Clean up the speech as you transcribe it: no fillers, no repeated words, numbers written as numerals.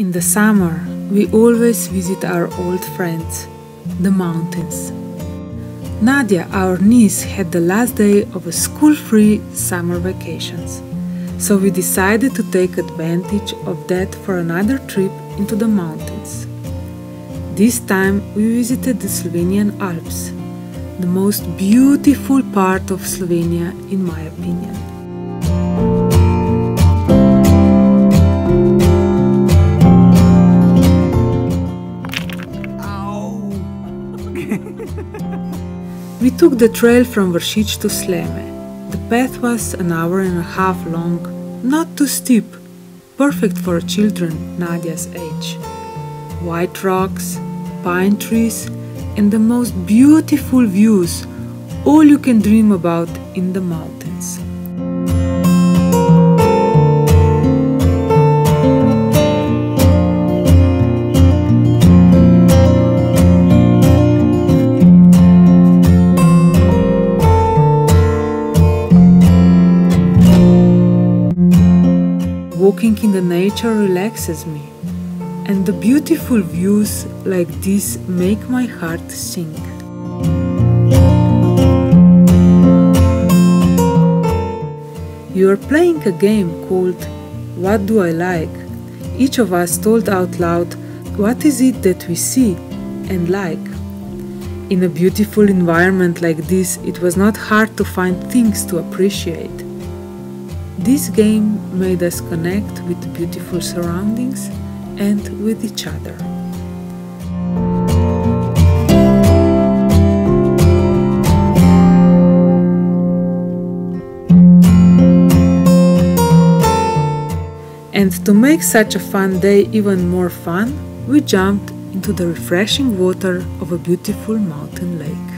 In the summer, we always visit our old friends, the mountains. Nadja, our niece, had the last day of a school-free summer vacations, so we decided to take advantage of that for another trip into the mountains. This time we visited the Slovenian Alps, the most beautiful part of Slovenia in my opinion. We took the trail from Vrsic to Sleme. The path was an hour and a half long, not too steep, perfect for children Nadja's age. White rocks, pine trees, and the most beautiful views, all you can dream about in the mountains. Walking in the nature relaxes me, and the beautiful views like this make my heart sing. You are playing a game called What Do I Like? Each of us told out loud what is it that we see and like. In a beautiful environment like this, it was not hard to find things to appreciate. This game made us connect with beautiful surroundings and with each other. And to make such a fun day even more fun, we jumped into the refreshing water of a beautiful mountain lake.